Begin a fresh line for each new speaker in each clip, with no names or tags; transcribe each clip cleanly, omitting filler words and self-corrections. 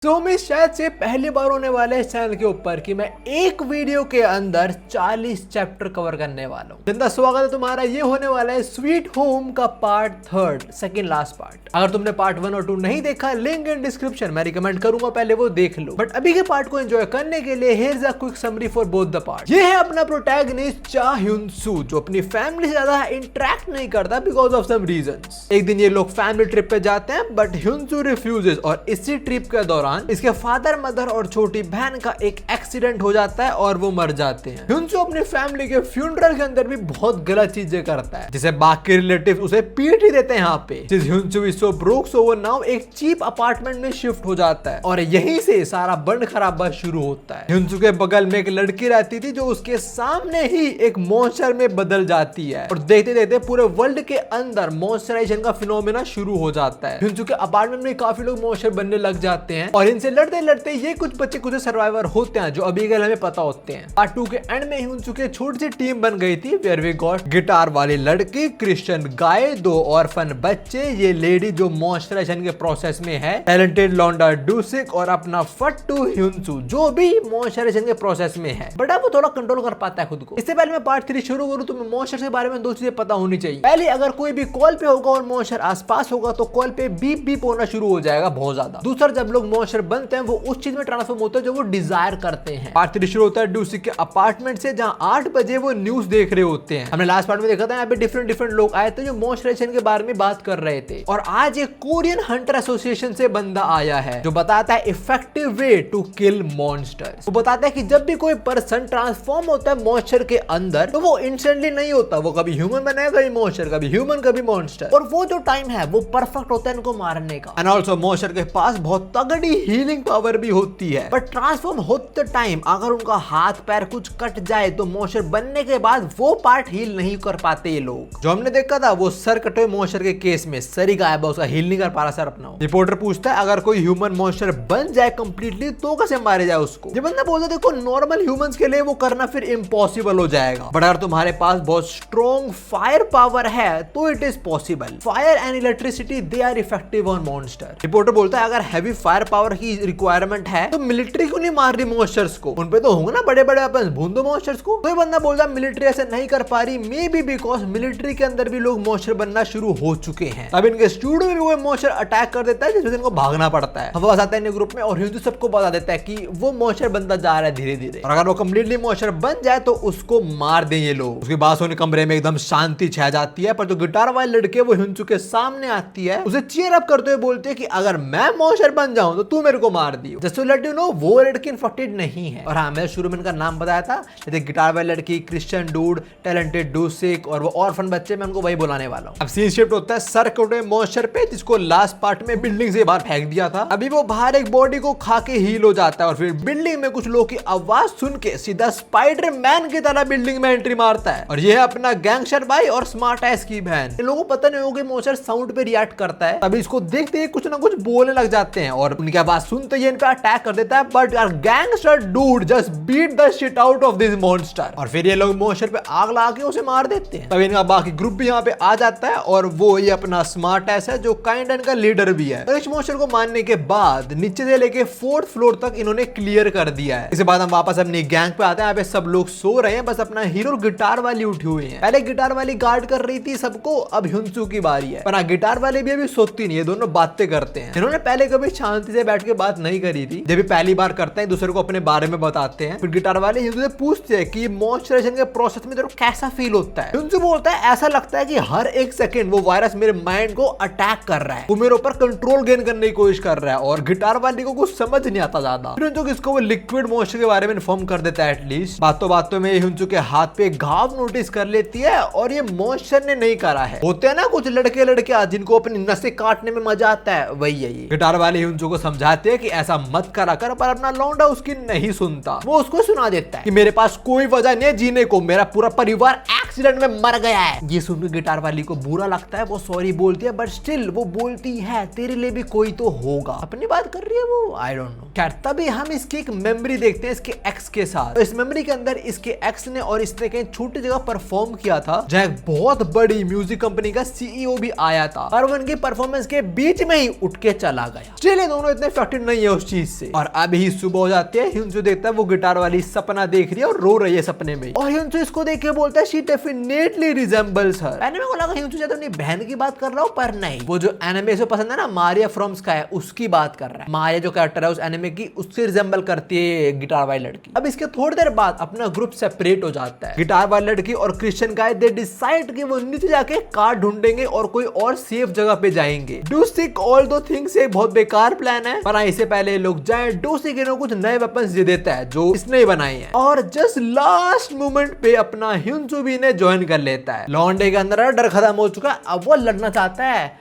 तो मैं शायद से पहली बार होने वाला है इस चैनल के ऊपर कि मैं एक वीडियो के अंदर 40 चैप्टर कवर करने वाला हूँ। जिंदा स्वागत है तुम्हारा। ये होने वाला है स्वीट होम का पार्ट 3, सेकंड लास्ट पार्ट। अगर तुमने पार्ट 1 और 2 नहीं देखा, लिंक इन डिस्क्रिप्शन, मैं रिकमेंड करूंगा पहले वो देख लो। बट अभी के पार्ट को एंजॉय करने के लिए here's a quick summary for both the part. ये है अपना प्रोटैगनिस्ट चा ह्यून सू, जो अपनी फैमिली से ज्यादा इंटरेक्ट नहीं करता बिकॉज ऑफ सम रीजंस। एक दिन ये लोग फैमिली ट्रिप पे जाते हैं बट ह्यून सू रिफ्यूजेस, और इसी ट्रिप के दौरान इसके फादर, मदर और छोटी बहन का एक एक्सीडेंट हो जाता है और वो मर जाते हैं। ह्यून सू अपनी फैमिली के फ्यूनरल के अंदर भी बहुत गलत चीजें करता है, जिसे बाकी रिलेटिव्स उसे पीट ही देते हैं यहाँ पे। Hyun Soo is so broke, so वो नाउ एक चीप अपार्टमेंट में शिफ्ट हो जाता है और यहीं से सारा बंड खराबा शुरू होता है। ह्यून सू के बगल में एक लड़की रहती थी जो उसके सामने ही एक मॉन्स्टर में बदल जाती है और देखते देखते पूरे वर्ल्ड के अंदर मॉन्स्टराइजेशन का फिनोमेना शुरू हो जाता है। ह्यून सू के अपार्टमेंट में काफी लोग मॉन्स्टर बनने लग जाते हैं और इनसे लड़ते लड़ते ये कुछ बच्चे कुछ सर्वाइवर होते हैं जो अभी कल हमें पता होते हैं। पार्ट 2 के एंड में ह्यून सू की छोटी सी टीम बन गई थी, वेयर वी गॉट गिटार वाली लड़की, क्रिश्चियन गाय, 2 ऑर्फन बच्चे, ये लेडी जो मॉन्स्टराइजेशन के प्रोसेस में है, टैलेंटेड लॉन्डा डूसिक और अपना फट्टू ह्यून सू जो भी मॉन्स्टराइजेशन के प्रोसेस में है, बट अब वो थोड़ा कंट्रोल कर पाता है खुद को। इससे पहले मैं पार्ट 3 शुरू करूं तो मॉन्स्टर के बारे में 2 चीजें पता होनी चाहिए। पहले, अगर कोई भी कॉल पे होगा और मॉन्स्टर आसपास होगा तो कॉल पे बीप बीप होना शुरू हो जाएगा बहुत ज्यादा। दूसरा, जब लोग मॉन्स्टर बनते हैं वो उस चीज में ट्रांसफॉर्म होते हैं जो वो डिजायर करते हैं। पार्ट 3 शुरू होता है डूसिक के अपार्टमेंट से, जहां 8 बजे वो न्यूज देख रहे होते हैं। हमने लास्ट पार्ट में देखा था यहाँ पे डिफरेंट लोग आए थे जो मॉन्स्टराइजेशन के बारे में बात कर रहे थे, और आज एक कोरियन हंटर एसोसिएशन से बंदा आया है जो बताता है effective way to kill monsters. वो बताता है कि जब भी कोई पर्सन ट्रांसफॉर्म होता है मॉन्स्टर के अंदर तो वो इंस्टेंटली नहीं होता, वो कभी ह्यूमन बनेगा, कभी मॉन्स्टर, कभी ह्यूमन, कभी मॉन्स्टर, और वो जो टाइम है वो परफेक्ट होता है इनको मारने का। एंड ऑल्सो मॉन्स्टर के पास बहुत तगड़ी हीलिंग पावर भी होती है, बट ट्रांसफॉर्म होते टाइम अगर उनका हाथ पैर कुछ कट जाए तो मॉन्स्टर बनने के बाद वो पार्ट हील नहीं कर पाते ये लोग। जो हमने देखा था वो सर कटे मॉन्स्टर के केस में, सर ही गायब है, उसका हील नहीं कर पा रहा सर अपना। रिपोर्टर पूछता है अगर कोई ह्यूमन मॉन्स्टर बन जाए कंप्लीटली तो कैसे मारे जाए उसको। ये बंदा बोलता है देखो नॉर्मल ह्यूमंस के लिए वो करना फिर इम्पॉसिबल हो जाएगा, बट अगर तुम्हारे पास बहुत स्ट्रॉन्ग फायर पावर है तो it is possible. Fire and electricity they are effective on monster. Reporter बोलता है अगर हैवी फायर पावर की रिक्वायरमेंट है तो मिलिट्री क्यों नहीं मार रही मॉन्स्टर्स को, उन पे तो होंगे ना बड़े बड़े वेपन्स, भून दो मॉन्स्टर्स को। कोई बंदा बोलता है मिलिट्री ऐसे नहीं कर पा रही, मे बी बिकॉज मिलिट्री के अंदर भी लोग मॉन्स्टर बनना शुरू हो चुके हैं। अब इनके स्टूडियो में भी कोई मॉन्स्टर अटैक कर देता है जिसमें इनको भागना पड़ता है। वापस आता है इन ग्रुप में और हिंदू सबको बता देता है कि वो मॉन्स्टर बनता जा रहा है धीरे धीरे, और अगर वो कंप्लीटली मॉन्स्टर बन जाए तो उसको मार दें ये लोग। उसके बाद सोने कमरे में एकदम शांति छा जाती है, पर जो गिटार वाले लड़के वो हिंदू के सामने आती है, उसे चीयर अप करते हुए बोलते हैं कि अगर मैं मॉन्स्टर बन जाऊं तो तू मेरे को मार दियो। Just to let you know वो लड़की इन्फेक्टेड नहीं है। और हाँ, मैं शुरू में इनका नाम बताया था, जैसे गिटार वाली लड़की, क्रिश्चियन डूड, टैलेंटेड डूसिक और वो ऑर्फन बच्चे, मैं उनको वही बुलाने वाला हूँ। अब सीन शिफ्ट होता है सर कटे मॉन्स्टर पे, जिसको लास्ट पार्ट में बिल्डिंग से बाहर फेंक दिया था। अभी वो बाहर एक बॉडी को खा के हील हो जाता है और फिर बिल्डिंग में कुछ लोगों की आवाज सुन के सीधा स्पाइडर मैन की तरह बिल्डिंग में एंट्री मारता है, और ये है अपना गैंगस्टर भाई और स्मार्ट एस की बहन। इन लोगों को पता नहीं होगा मॉन्स्टर साउंड पे रिएक्ट करता है, तभी इसको देखते ही कुछ ना कुछ बोलने लग जाते हैं और उनकी आवाज सुनते ही इन पे अटैक कर देता है। बट यार gangster dude just beat the shit out of this monster, और फिर ये लोग मॉन्स्टर पे आग लगा के उसे मार देते हैं। तब इनका बाकी ग्रुप भी यहाँ पे आ जाता है और वो ये अपना स्मार्ट एस है जो काइंड एंड का लीडर भी है। तो इस मॉन्स्टर को मारने के बाद नीचे से लेके 4th फ्लोर तक इन्होंने क्लियर कर दिया है। इसके बाद हम वापस अपनी गैंग पे आते हैं। यहाँ पे सब लोग सो रहे हैं, बस अपना हीरो गिटार वाली उठी हुई है। पहले गिटार वाली गार्ड कर रही थी सबको, अब ह्यून सू की बारी है, पर हाँ गिटार वाले भी अभी सोती नहीं है, दोनों बातें करते हैं। इन्होंने पहले कभी शांति से बैठ के बात नहीं करी थी, जब भी पहली बार करते हैं दूसरे को अपने बारे में बताते हैं। फिर गिटार वाले ह्यून से पूछते हैं कि मॉन्स्टराइजेशन के प्रोसेस में तेरे को कैसा फील होता है। ह्यून से बोलता है ऐसा लगता है कि हर एक सेकंड वो वायरस मेरे माइंड को अटैक कर रहा है, वो मेरे ऊपर कंट्रोल गेन करने की कोशिश कर रहा है, और गिटार वाले को कुछ समझ नहीं आता ज्यादा। फिर ह्यून इसको वो लिक्विड मॉन्स्टर के बारे में इन्फॉर्म कर देता है एटलीस्ट। बातों में ह्यून के हाथ पे घाव नोटिस कर लेती है, और ये मॉन्स्टर ने नहीं करा है। होते हैं ना कुछ लड़के जिनको अपनी नसें काटने में मजा आता है, वही है ये। गिटार वाले ह्यून को समझाते हैं कि ऐसा मत करा कर, पर अपना लौंडा उसकी नहीं सुनता। वो उसको सुना देता है कि मेरे पास कोई वजह नहीं है जीने को, मेरा पूरा परिवार एक्सीडेंट में मर गया है। ये सुनकर गिटार वाली को बुरा लगता है, वो सॉरी बोलती है, बट स्टिल वो बोलती है तेरे लिए भी कोई तो होगा। अपनी बात कर रही है वो, आई डोंट नो। खैर तभी हम इसकी एक मेमोरी देखते हैं इसके एक्स के साथ। तो इस मेमोरी के अंदर इसके एक्स ने और इसने कहीं छोटी जगह परफॉर्म किया था जहां एक बहुत बड़ी म्यूजिक कंपनी का सीईओ भी आया था और वो उनकी परफॉर्मेंस के बीच में ही उठ के चला गया। चलिए दोनों इतने इफेक्टेड नहीं है उस चीज से। और अभी ही सुबह हो जाती है, ह्यूनसू देखता है वो गिटार वाली सपना देख रही है और रो रही है सपने में। और ह्यूनसू इसको देख के बोलता है she definitely resembles her. Anime को लगा ह्यूनसू शायद अपनी बहन की बात कर रहा हूं, पर नहीं, वो जो एनिमे से पसंद है ना मारिया फ्रॉम स्काई, उसकी बात कर रहा है। मारिया जो कैरेक्टर है उस एनिमे की, उससे रिजेंबल करती है गिटार वाली लड़की। अब इसके थोड़ी देर बाद अपना ग्रुप सेपरेट हो जाता है। गिटार वाली लड़की और क्रिश्चियन गाय दे डिसाइड कि वो नीचे जाके कार ढूंढेंगे और कोई और सेफ जगह पे जाएंगे। डू सिक ऑल दो थिंग्स एक बहुत बेकार प्लान है, पर इससे पहले लोग जाए डू सिक इन्हें कुछ नए वेपन्स दे देता है जो इसने ही बनाए हैं। और जस्ट लास्ट मोमेंट पे अपना ह्यूनसू भी इन्हें ज्वाइन कर लेता है। लॉन्डे के अंदर डर खत्म हो चुका है, अब वो लड़ना चाहता है।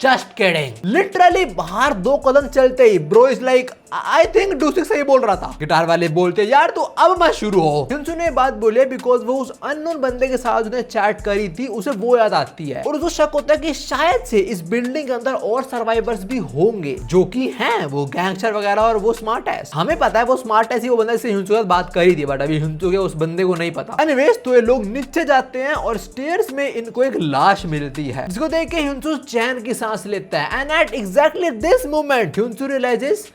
Just kidding. लिटरली बाहर 2 कदम चलते ही bro is like I think डूसिक सही बोल रहा था। गिटार वाले बोलते यार तो अब मत शुरू हो। ह्यूनसू ने बात बोली बिकॉज वो उस अननोन बंदे के साथ उसने चैट करी थी, उसे वो याद आती है और उसको शक होता है कि शायद से इस बिल्डिंग के अंदर और सर्वाइवर्स भी होंगे जो कि हैं वो गैंगस्टर वगैरह और वो स्मार्ट एस। हमें पता है वो स्मार्ट एस ही वो बंदा जिससे ह्यूनसू के साथ बात करी थी, बट अभी ह्यूनसू के उस बंदे को नहीं पता। एनीवेज तो ये लोग नीचे जाते हैं और स्टेयर्स में इनको एक लाश मिलती है जिसको देख के ह्यूनसू चैन की सांस लेता है। And at exactly this moment Hyunsoo realises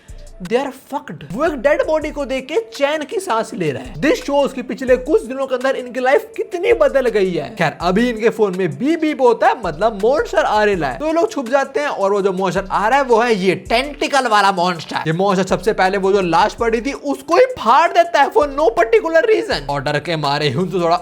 They are fucked। वो एक डेड बॉडी को देख के चैन की सांस ले रहा है। दिस शोज कि पिछले कुछ दिनों के अंदर इनकी लाइफ कितनी बदल गई है। खैर अभी इनके फोन में बीप बीप होता है, मतलब मॉन्स्टर आ रहा है। तो ये लोग छुप जाते हैं और वो जो मॉन्स्टर आ रहा है वो है ये टेंटिकल वाला मॉन्स्टर। ये मॉन्स्टर सबसे पहले वो जो लाश पड़ी थी उसको ही फाड़ देता है फॉर नो पर्टिकुलर रीजन। और डर के मारे ह्यूनसू थोड़ा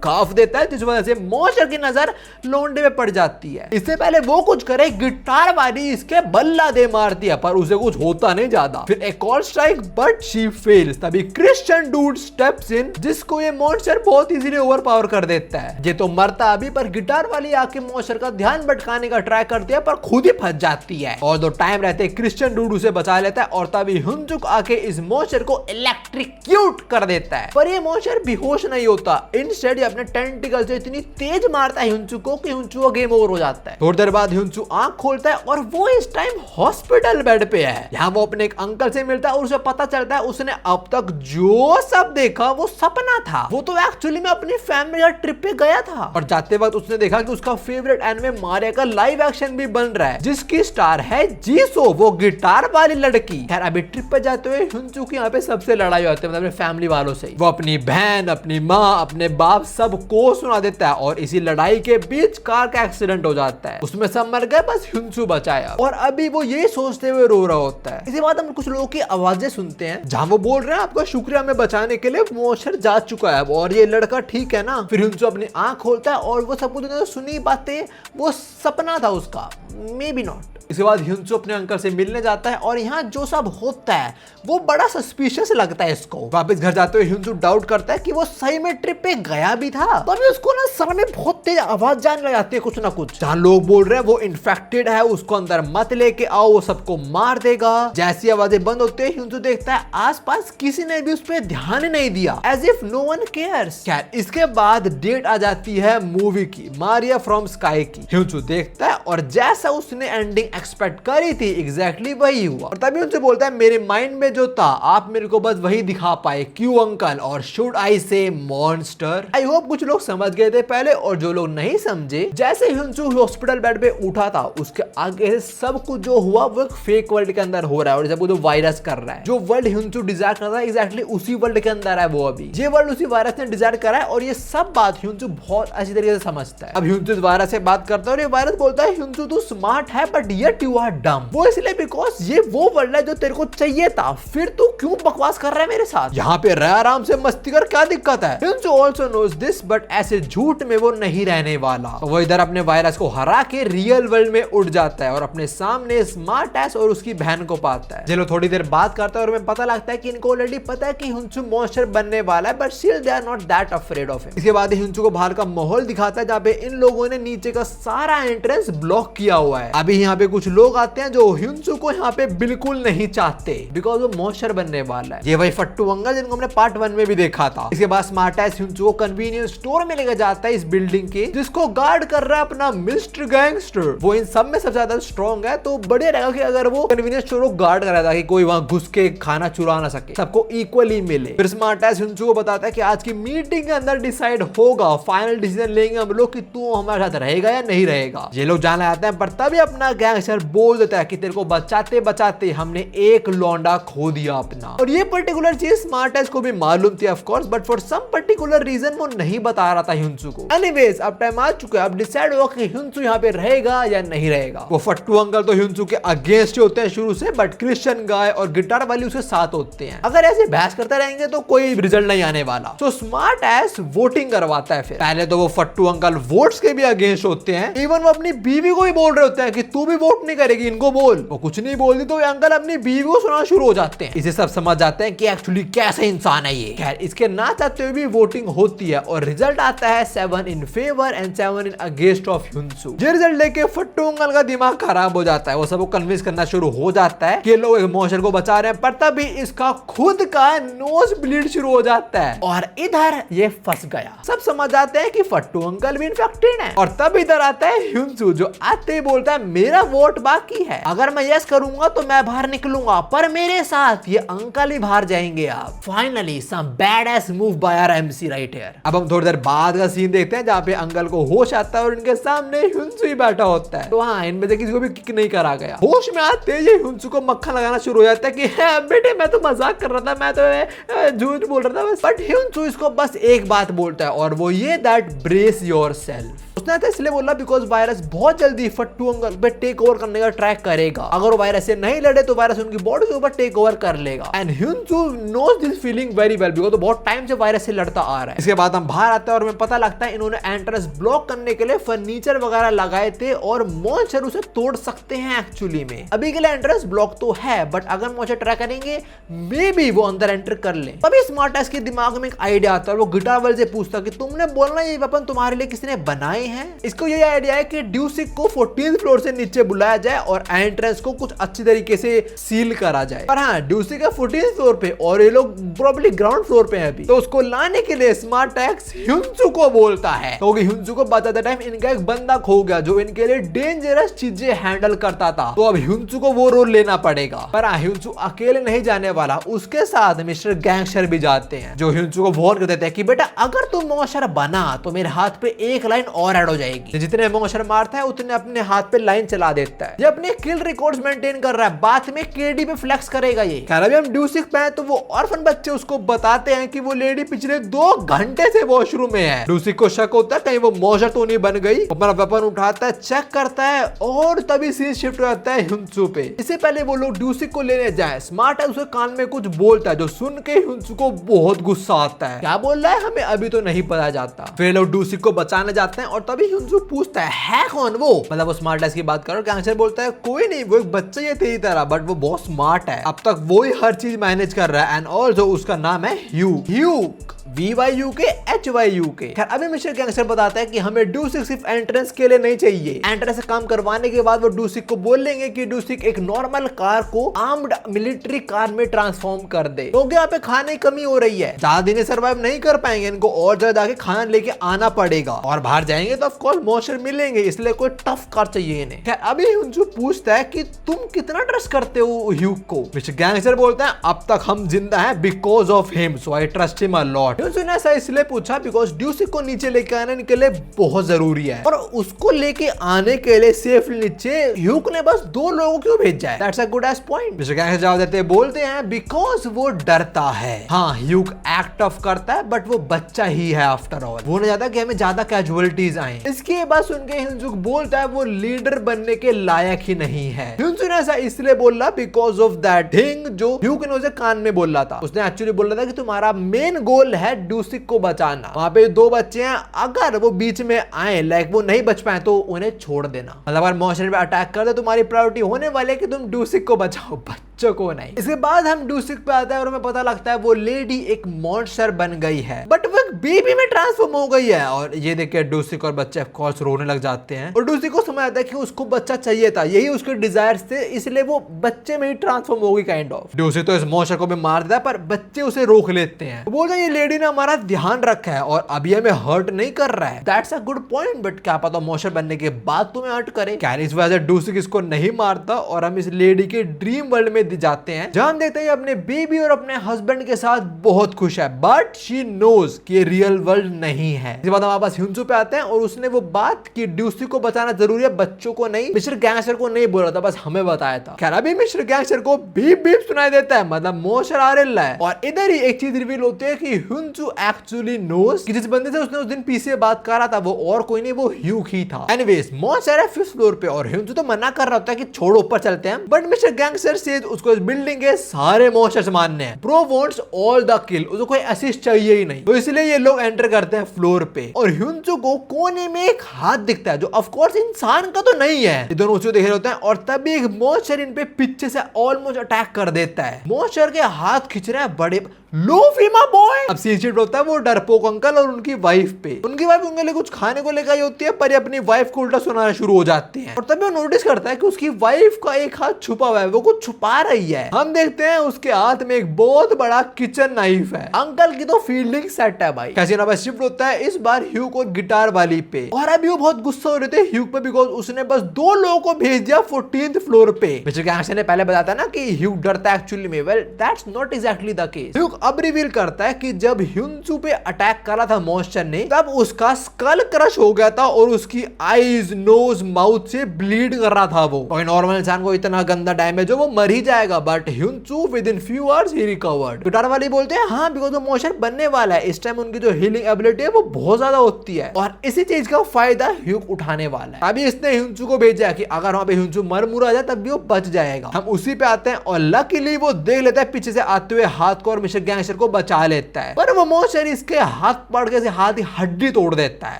काफ देता है जिस वजह से मॉन्स्टर की नजर लोंडे पे पड़ जाती है। इससे पहले वो कुछ करे गिटार वाली इसके बल्ला दे मारती है, पर उसे कुछ होता नहीं ज्यादा। फिर एक और स्ट्राइक बट शी फेल्स। तभी क्रिश्चियन डूड स्टेप्स इन जिसको ये मॉन्स्टर बहुत इजीली ओवरपावर कर देता है। ये तो मरता अभी, पर गिटार वाली आके मॉन्स्टर का ध्यान भटकाने का ट्राई करती है पर खुद ही फंस जाती है। और दो टाइम रहते क्रिश्चियन डूड उसे बचा लेता है और तभी ह्यूनसू आके इस मॉन्स्टर को इलेक्ट्रिक्यूट कर देता है। पर ये मॉन्स्टर बेहोश नहीं होता, इंस्टेड अपने टेंटिकल से इतनी तेज मारता है ह्यूनसू को कि ह्यूनसू का गेम ओवर हो जाता है। थोड़ी देर बाद ह्यूनसू आंख खोलता है और वो इस टाइम हॉस्पिटल बेड पे है। यहाँ वो अपने एक अंकल से मिलता है और उसे पता चलता है उसने अब तक जो सब देखा वो सपना था। वो तो एक्चुअली में अपनी फैमिली का ट्रिप पे गया था और जाते वक्त उसने देखा कि उसका फेवरेट एनिमे मारिया का लाइव एक्शन भी बन रहा है जिसकी स्टार है जीसो, वो गिटार वाली लड़की। खैर अभी ट्रिप पे जाते हुए ह्यूनसू की यहाँ पे सबसे लड़ाई होती है, मतलब अपने फैमिली वालों से। वो अपनी बहन, अपनी माँ, अपने बाप सबको सुना देता है और इसी लड़ाई के बीच कार का एक्सीडेंट हो जाता है। उसमें सब मर गए, बस ह्यूनसू बचाया। और अभी वो ये सोचते हुए रो रहा होता है। इसी बात हम कुछ लोगों की आवाजें सुनते हैं जहां वो बोल रहे हैं आपका शुक्रिया हमें बचाने के लिए, मॉन्स्टर जा चुका है और ये लड़का ठीक है ना। फिर ह्यूनसू अपनी आंख खोलता है और वो सब कुछ सुनी बातें वो सपना था उसका, मे बी नॉट। इसके बाद ह्यूनसू अपने अंकल से मिलने जाता है और यहाँ जो सब होता है वो बड़ा सस्पिशियस लगता है इसको। वापस घर जाते हुए ह्यूनसू डाउट करता है कि वो सही में ट्रिप पे गया भी था। तभी उसको ना सर में बहुत तेज आवाज जाने लग जाती है कुछ ना कुछ, जहाँ लोग बोल रहे हैं वो इन्फेक्टेड है, उसको अंदर मत लेके आओ, वो सबको मार देगा। जैसी आवाजें बंद होती है ह्यूनसू देखता है आसपास किसी ने भी उस पर ध्यान ही नहीं दिया, as if no one cares. खैर इसके बाद डेट आ जाती है मूवी की, मारिया फ्रॉम स्काई की। ह्यूनसू देखता है और जैसा उसने एंडिंग एक्सपेक्ट करी थी एग्जैक्टली वही हुआ। और तभी उनसे बोलता है मेरे माइंड में जो था आप मेरे को बस वही दिखा पाए, क्यों अंकल, और शुड आई से मॉन्स्टर। आई होप कुछ लोग समझ गए थे पहले और जो लोग नहीं समझे, जैसे ह्यूनसू हॉस्पिटल बेड पे उठा था उसके आगे सब कुछ जो हुआ वो एक फेक वर्ल्ड के अंदर हो रहा है और जब वो जो वायरस कर रहा है, जो वर्ल्ड ह्यूनसू डिजायर कर रहा है एग्जैक्टली उसी वर्ल्ड के अंदर है वो अभी। ये वर्ल्ड उसी वायरस ने डिजायर करा है और ये सब बात ह्यूनसू बहुत अच्छी तरीके से समझता है। अब ह्यूनसू इस वायरस से बात करता है और ये वायरस बोलता है ह्यूनसू तू स्मार्ट है but yet you are dumb. वो इसलिए बिकॉज ये वो वर्ल्ड है जो तेरे को चाहिए था, फिर तू क्यों बकवास कर रहा है मेरे साथ, यहाँ पे रह आराम से मस्ती कर, क्या दिक्कत है। ह्यूनसू आल्सो नोज दिस बट ऐसे झूठ में वो नहीं रहने वाला। तो वो इधर अपने वायरस को हरा के रियल वर्ल्ड में उड़ जाता है और अपने सामने स्मार्ट एस और उसकी बहन को पाता है। चलो थोड़ी देर बात करता है और हमें पता लगता है कि इनको ऑलरेडी पता है कि ह्यूनसू मॉन्स्टर बनने वाला है, but still they are not that afraid of him. इसके बाद ह्यूनसू को बाहर का माहौल दिखाता है जहाँ पे इन लोगों ने नीचे का सारा एंट्रेंस ब्लॉक किया हुआ है। अभी यहाँ पे कुछ लोग आते हैं जो ह्युनसू को यहाँ पे बिल्कुल नहीं चाहते बिकॉज वो मॉन्स्टर बनने वाला है। ये वही फट्टू अंकल जिनको हमने पार्ट 1 में भी देखा था। इसके बाद स्मार्ट एस ह्युनसू को कन्वीनियंस स्टोर में लेकर जाता है इस बिल्डिंग के, जिसको गार्ड कर रहा है अपना मिस्टर गैंगस्टर। वो इन सब में सबसे ज्यादा स्ट्रॉन्ग है, तो बढ़िया रहेगा कि अगर वो कन्वीनियंस स्टोर को गार्ड करा था कि कोई वहां घुस के खाना चुरा ना सके, सबको इक्वली मिले। फिर स्मार्ट एस ह्युनसू को बताता है कि आज की मीटिंग के अंदर डिसाइड होगा, फाइनल डिसीजन लेंगे हम लोग कि तू हमारे साथ रहेगा या नहीं रहेगा। ये लोग जाने आते हैं, पर तभी अपना गैंगस्टर बोल देता है कि तेरे को बचाते बचाते हमने एक लौंडा खो दिया अपना। और ये पर्टिकुलर चीज स्मार्ट एस को भी मालूम थी of course, but for some particular reason वो नहीं बता रहा था ह्युनसू को। एनीवेज अब टाइम आ चुका है, अब डिसाइड होगा कि ह्युनसू यहाँ पे रहेगा या नहीं रहेगा। वो फट्टू अंकल तो ह्युनसू के अगेंस्ट होते हैं शुरू से, बट क्रिश्चियन गाय और गिटार वाली उसके साथ होते हैं। अगर ऐसे बहस करते रहेंगे तो कोई रिजल्ट नहीं आने वाला। तो स्मार्ट एस वोटिंग करवाता है। फिर पहले तो वो फट्टू अंकल वोट्स के भी अगेंस्ट होते हैं, इवन वो अपनी बीवी को ही बोल रहे होते हैं कि तू भी वोट नहीं करेगी, इनको बोल। वो कुछ नहीं बोलती तो अंकल अपनी बीवी को सुनाना शुरू हो जाते हैं। इसे सब समझ जाते हैं कि एक्चुअली कैसे इंसान है ये। खैर इसके ना चाहते हुए भी वोटिंग होती है और रिजल्ट आता है 7 in favour and 7 in against of Hyunsoo. ये रिजल्ट लेके फट्टू अंकल का दिमाग खराब हो जाता है। वो सबको कन्विंस करना शुरू हो जाता है कि लोग एक मॉन्स्टर को बचा रहे हैं, पर तभी इसका खुद का नोज ब्लीड शुरू हो जाता है और इधर ये फंस गया। सब समझ जाते हैं कि फट्टू अंकल भी इन्फेक्टेड है। और तब इधर आता है ह्युनसू, जो आते ही बोलता है मेरा वोट बाकी है, अगर मैं यस करूंगा तो मैं बाहर निकलूंगा, पर मेरे साथ ये अंकल ही बाहर जाएंगे। आप finally some badass move by our MC right here. अब हम थोड़ी देर बाद का सीन देखते हैं जहाँ पे अंकल को होश आता है और इनके सामने ह्युनसू ही बैठा होता है। तो हाँ, इनमें से किसी को भी किक नहीं करा गया। होश में आते ही ह्युनसू को मक्खन लगाना शुरू हो जाता है कि बेटे मैं तो मजाक कर रहा था, मैं तो झूठ बोल रहा था बस। बट ह्युनसू इसको बस एक बात बोलता है और वो ये दैट ब्रेस योरसेल्फ। उसने तो इसलिए बोला बिकॉज वायरस बहुत जल्दी फट्टू अंकल पे टेक ओवर करने का ट्राई करेगा। अगर वो वायरस से नहीं लड़े तो वायरस उनकी बॉडी के ऊपर टेक ओवर कर लेगा। And Hyunsoo knows this feeling very well because तो बहुत टाइम से वायरस से लड़ता आ रहा है। इसके बाद हम बाहर आते हैं और हमें पता लगता है इन्होंने एंट्रेंस ब्लॉक करने के लिए फर्नीचर वगैरह लगाए थे और मॉन्स्टर उसे तोड़ सकते हैं। एक्चुअली में अभी के लिए एंट्रेंस ब्लॉक तो है, बट अगर मॉन्स्टर ट्राई करेंगे मे बी वो अंदर एंटर कर ले। तभी स्मार्ट एस के दिमाग में एक आइडिया आता है। वो गिटार वाले से पूछता कि तुमने बोलना ये वेपन तुम्हारे लिए किसी ने बनाए हैं। इसको ये आइडिया है कि ड्यूसिक को 14th फ्लोर से नीचे बुलाया जाए और एंट्रेंस को कुछ अच्छी तरीके से सील करा जाए। पर हाँ, ड्यूसिक है 14th फ्लोर पे और ये लोग प्रोबेबली ग्राउंड फ्लोर पे हैं अभी। तो उसको लाने के लिए स्मार्ट एक्स ह्युनसू को बोलता है, क्योंकि ह्युनसू को बचाते टाइम इनका एक बंदा खो गया जो इनके लिए डेंजरस चीजें हैंडल करता था। तो अब ह्युनसू को वो रोल लेना पड़ेगा। पर हाँ, ह्युनसू अकेले नहीं जाने वाला, उसके साथ मिस्टर गैंगस्टर भी जाते हैं, जो ह्युनसू को वार्न कर देते हैं कि बेटा अगर तुम मॉन्स्टर बना तो मेरे हाथ पे एक लाइन और ऐड हो जाएगी। जितने मॉन्स्टर मारता है उतने अपने हाथ पे लाइन चला देता है। ये अपने किल रिकॉर्ड्स मेंटेन कर रहा है, बाद में केडी पे फ्लेक्स करेगा ये। खैर अभी हम ड्यूसिक पे हैं तो वो ऑर्फन बच्चे उसको बताते हैं कि वो लेडी पिछले 2 घंटे से वॉशरूम में है। ड्यूसिक को शक होता है कहीं वो मॉन्स्टर तो नहीं बन गई। अपना वेपन उठाता है, चेक करता है और तभी सीन शिफ्ट हो जाता है ह्युनसू पे। इससे पहले वो लोग ड्यूसिक को लेने जाए, स्मार्ट है उसके कान में कुछ बोलता है जो सुन के ह्युनसू को बहुत गुस्सा आता है। क्या बोल रहा है हमें अभी तो नहीं पता जाता। फिर लोग ड्यूसिक को बचाने जाते हैं और तभी ह्युनसू पूछता है कौन वो, मतलब वो स्मार्ट एस की बात करो। गैंगस्टर बोलता है कोई नहीं, वो एक बच्चा ही है तेरी तरह, बट वो बहुत स्मार्ट है, अब तक वो ही हर चीज मैनेज कर रहा है। एंड ऑल्सो उसका नाम है ह्यूक, VYUK HYUK। खैर अभी मिस्टर गैंगस्टर बताता है कि हमें ड्यूसिक सिर्फ एंट्रेंस के लिए नहीं चाहिए। एंट्रेंस से काम करवाने के बाद वो ड्यूसिक को बोलेंगे कि ड्यूसिक एक नॉर्मल कार को आर्म्ड मिलिट्री कार में ट्रांसफॉर्म कर दे, क्योंकि यहाँ पे खाने की कमी हो रही है। ज्यादा दिन सर्वाइव नहीं कर पाएंगे, इनको और ज्यादा जाके खाना लेके आना पड़ेगा और बाहर जाएंगे तो ऑफकोर्स मॉन्स्टर मिलेंगे, इसलिए कोई टफ कार चाहिए इन्हें। खैर अभी ह्युनसू पूछता है कि तुम कितना ट्रस्ट करते हो ह्यूक को। मिस्टर गैंगस्टर बोलता है अब तक हम जिंदा हैं because of him, so I trust him a lot. Hyunsoo ने ऐसा इसलिए पूछा बिकॉज ड्यूसिक को नीचे लेके आने के लिए बहुत जरूरी है और उसको लेके आने के लिए सेफ नीचे ह्यूक ने बस 2 लोगों को भेजा है। That's a good S point. Mister gangster जवाब देते बोलते हैं बिकॉज वो डरता है। हाँ, ह्यूक एक्ट ऑफ करता है बट वो बच्चा ही है आफ्टर ऑल, वो नहीं चाहता कि हमें ज्यादा कैजुअलिटीज आए। इसके बाद सुन के ह्युनसू बोलता है वो लीडर बनने के लायक ही नहीं है। ह्युनसू ने ऐसा इसलिए बोला बिकॉज ऑफ दैट थिंग जो ह्यूक ने उसे कान में बोला था। उसने एक्चुअली बोला था कि तुम्हारा मेन गोल है ड्यूसिक को बचाना। वहां पे 2 बच्चे हैं, अगर वो बीच में आए लाइक वो नहीं बच पाए तो उन्हें छोड़ देना। मतलब अगर मॉन्स्टर पे अटैक कर दे तुम्हारी प्रायोरिटी होने वाली है कि तुम ड्यूसिक को बचाओ। बच्चों को नहीं। इसके बाद हम डूसिक पे आते हैं और हमें पता लगता है वो लेडी एक मॉन्स्टर बन गई है, बट वो एक बेबी में ट्रांसफॉर्म हो गई है। और ये देख के डूसिक और बच्चे ऑफ कोर्स रोने लग जाते हैं और डूसिक को समझ आता है कि उसको बच्चा चाहिए था, यही उसके डिजायर्स थे, इसलिए वो बच्चे में ही ट्रांसफॉर्म हो गई काइंड ऑफ। डूसिक तो इस मॉन्स्टर को भी मार देता है पर बच्चे उसे रोक लेते हैं। वो बोलते हैं ये लेडी ने हमारा ध्यान रखा है और अभी हमें हर्ट नहीं कर रहा है। That's a good point, but क्या पता मॉन्स्टर बनने के बाद तुम्हें हर्ट करे। क्या इस वजह से डूसिक इसको नहीं मारता और हम इस लेडी के ड्रीम वर्ल्ड में जाते हैं, जहां हम देखते हैं अपने बेबी और अपने हस्बैंड के साथ बहुत खुश है, बट शी नोज कि ये रियल वर्ल्ड नहीं है। इसके बाद हम वापस ह्युंसू पे आते हैं और उसने वो बात कि डूसिक को बचाना जरूरी है, बच्चों को नहीं, मिस्टर गैंगस्टर को नहीं बोला था, बस हमें बताया था। खैर अभी मिस्टर गैंगस्टर को बीप बीप सुनाई देता है, मतलब मॉन्स्टर आ रहा है। और इधर ही एक चीज रिवील होती है कि ह्युंसू एक्चुअली नोज कि जिस बंदे से उसने उस दिन पीछे बात कर रहा था वो और कोई नहीं, वो ह्यूक ही था। एनीवेज मॉन्स्टर है 5th फ्लोर पे और ह्युंसू तो मना कर रहा होता है कि छोड़ो ऊपर चलते हैं, बट मिस्टर गैंगस्टर से उसको इस बिल्डिंग के सारे मॉन्स्टर्स मारने हैं। ब्रो वांट्स ऑल द किल, उसको कोई असिस्ट चाहिए ही नहीं, तो इसलिए ये लोग एंटर करते हैं फ्लोर पे और ह्युंसू को कोने में एक हाथ दिखता है जो ऑफ कोर्स इंसान का तो नहीं है। ये दोनों उसे देख रहे होते हैं और तभी एक मॉन्स्टर इन पे पीछे से ऑलमोस्ट अटैक कर देता है। मॉन्स्टर के हाथ खींच रहा है बड़े लो फीमा बॉय। अब सीसीट होता है वो डरपोक अंकल और उनकी वाइफ पे। उनकी वाइफ उनके लिए कुछ खाने को लेकर आई होती है पर ये अपनी वाइफ को उल्टा सुनाना शुरू हो जाती है और तभी वो नोटिस करता है कि उसकी वाइफ का एक हाथ छुपा हुआ है, वो कुछ छुपा रही है। हम देखते हैं उसके हाथ में एक बहुत बड़ा किचन नाइफ है। अंकल की तो फील्डिंग सेट है भाई। कैसे ना शिफ्ट होता है इस बार ह्यूक और गिटार वाली पे और अभी वो बहुत गुस्सा हो रहे थे ह्यूक पे बिकॉज उसने बस 2 लोगों को भेज दिया 14th फ्लोर पे। मिस्टर गैंगस्टर ने पहले बताया ना कि ह्यूक डरता है एक्चुअली में, well that's not exactly the case. Hook अब रिवील करता है कि जब ह्युंसू पे अटैक करा था मॉन्स्टर ने तब उसका स्कल क्रश हो गया था और उसकी आईज नोज माउथ से ब्लीड कर रहा था वो। और नॉर्मल इंसान को इतना गंदा डैमेज हो वो मर ही जाएगा, but Hyunsoo within few hours ही रिकवर्ड। गिटार वाली बोलते हैं हाँ बिकॉज वो मॉन्स्टर बनने वाला है, इस टाइम उनकी जो हीलिंग एबिलिटी है वो बहुत ज्यादा होती है और इसी चीज का फायदा ह्यूक उठाने वाला है। अभी इसने ह्युंसू को भेजा कि अगर वहां पे ह्युंसू मर मुरा जाए तब भी वो बच जाएगा। हम उसी पे आते हैं और लकीली वो देख लेता है पीछे से आते हुए हाथ को और मिस्टर गैंगस्टर को बचा लेता है, पर वो मॉन्स्टर इसके हाथ पकड़ के हाथ की हड्डी तोड़ देता है।